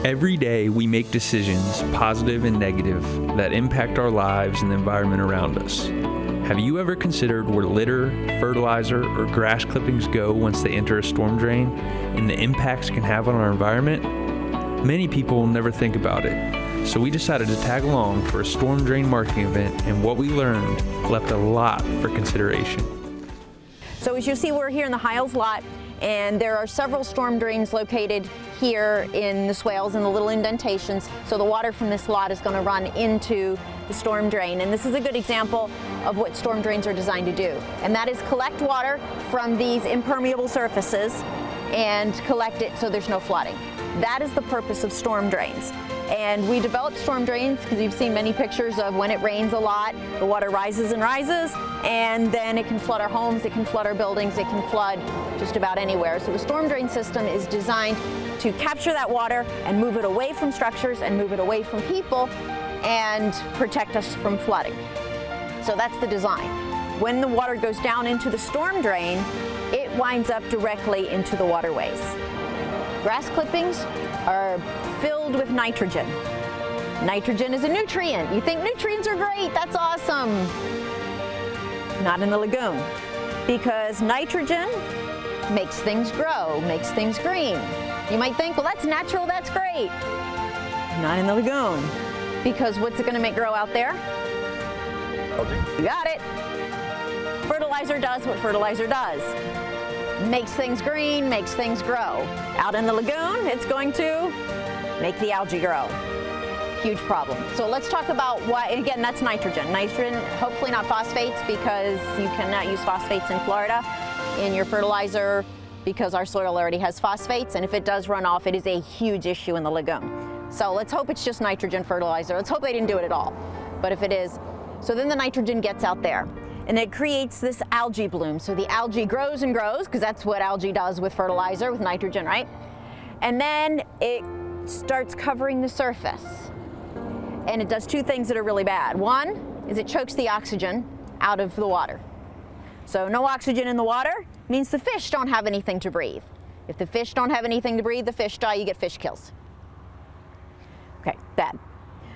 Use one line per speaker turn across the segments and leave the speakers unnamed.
Every day we make decisions, positive and negative, that impact our lives and the environment around us. Have you ever considered where litter, fertilizer, or grass clippings go once they enter a storm drain and the impacts it can have on our environment? Many people never think about it, so we decided to tag along for a storm drain marketing event, and what we learned left a lot for consideration.
So as you see, we're here in the Hiles lot, and there are several storm drains located here in the swales and the little indentations. So the water from this lot is going to run into the storm drain. And this is a good example of what storm drains are designed to do. And that is collect water from these impermeable surfaces and collect it so there's no flooding. That is the purpose of storm drains. And we developed storm drains because you've seen many pictures of when it rains a lot, the water rises and rises, and then it can flood our homes, it can flood our buildings, it can flood just about anywhere. So the storm drain system is designed to capture that water and move it away from structures and move it away from people and protect us from flooding. So that's the design. When the water goes down into the storm drain, it winds up directly into the waterways. Grass clippings are filled with nitrogen. Nitrogen is a nutrient. You think nutrients are great, that's awesome. Not in the lagoon, because nitrogen makes things grow, makes things green. You might think, well, that's natural, that's great. Not in the lagoon, because what's it gonna make grow out there?
Algae.
You got it. Fertilizer does what fertilizer does. Makes things green, makes things grow. Out in the lagoon, it's going to make the algae grow. Huge problem. So let's talk about why, and again, that's nitrogen. Nitrogen, hopefully not phosphates, because you cannot use phosphates in Florida in your fertilizer because our soil already has phosphates, and if it does run off, it is a huge issue in the lagoon. So let's hope it's just nitrogen fertilizer. Let's hope they didn't do it at all. But if it is, so then the nitrogen gets out there, and it creates this algae bloom. So the algae grows and grows, because that's what algae does with fertilizer, with nitrogen, right? And then it starts covering the surface. And it does two things that are really bad. One is it chokes the oxygen out of the water. So no oxygen in the water means the fish don't have anything to breathe. If the fish don't have anything to breathe, the fish die, you get fish kills. Okay, bad.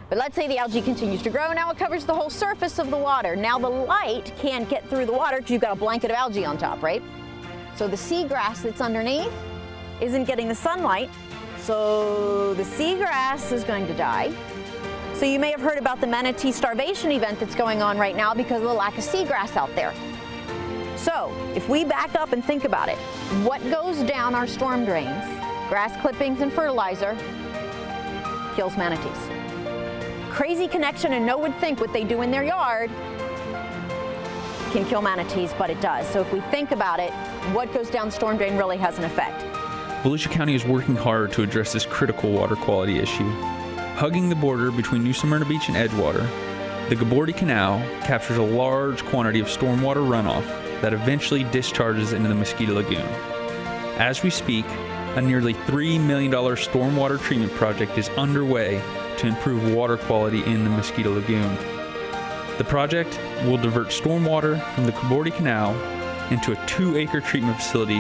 But let's say the algae continues to grow. Now it covers the whole surface of the water. Now the light can't get through the water because you've got a blanket of algae on top, right? So the seagrass that's underneath isn't getting the sunlight, so the seagrass is going to die. So you may have heard about the manatee starvation event that's going on right now because of the lack of seagrass out there. So if we back up and think about it, what goes down our storm drains, grass clippings and fertilizer, kills manatees. Crazy connection, and no one would think what they do in their yard can kill manatees, but it does. So if we think about it, what goes down the storm drain really has an effect.
Volusia County is working hard to address this critical water quality issue. Hugging the border between New Smyrna Beach and Edgewater, the Gabordi Canal captures a large quantity of stormwater runoff that eventually discharges into the Mosquito Lagoon. As we speak, a nearly $3 million stormwater treatment project is underway to improve water quality in the Mosquito Lagoon. The project will divert stormwater from the Gabordi Canal into a 2-acre treatment facility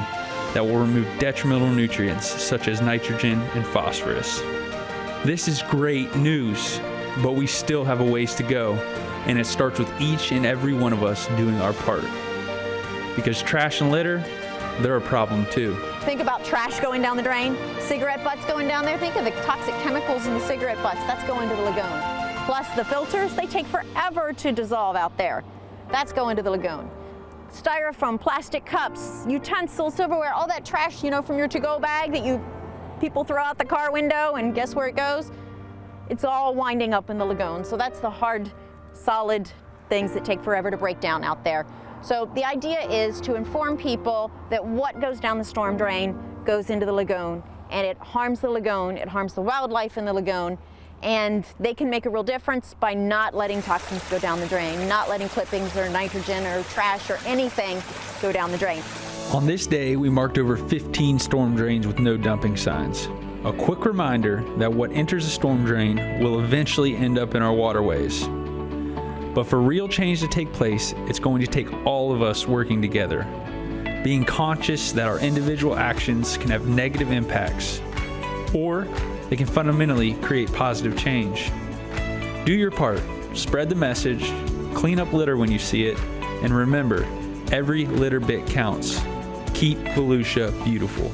that will remove detrimental nutrients such as nitrogen and phosphorus. This is great news, but we still have a ways to go, and it starts with each and every one of us doing our part. Because trash and litter, they're a problem too.
Think about trash going down the drain, cigarette butts going down there. Think of the toxic chemicals in the cigarette butts. That's going to the lagoon. Plus the filters, they take forever to dissolve out there. That's going to the lagoon. Styrofoam, plastic cups, utensils, silverware, all that trash, you know, from your to-go bag that people throw out the car window, and guess where it goes? It's all winding up in the lagoon. So that's the hard, solid things that take forever to break down out there. So the idea is to inform people that what goes down the storm drain goes into the lagoon, and it harms the lagoon, it harms the wildlife in the lagoon, and they can make a real difference by not letting toxins go down the drain, not letting clippings or nitrogen or trash or anything go down the drain.
On this day, we marked over 15 storm drains with no dumping signs. A quick reminder that what enters a storm drain will eventually end up in our waterways. But for real change to take place, it's going to take all of us working together, being conscious that our individual actions can have negative impacts, or that can fundamentally create positive change. Do your part, spread the message, clean up litter when you see it, and remember, every litter bit counts. Keep Volusia beautiful.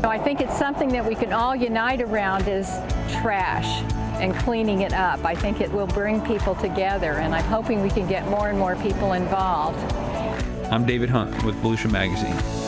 I think it's something that we can all unite around is trash and cleaning it up. I think it will bring people together, and I'm hoping we can get more and more people involved.
I'm David Hunt with Volusia Magazine.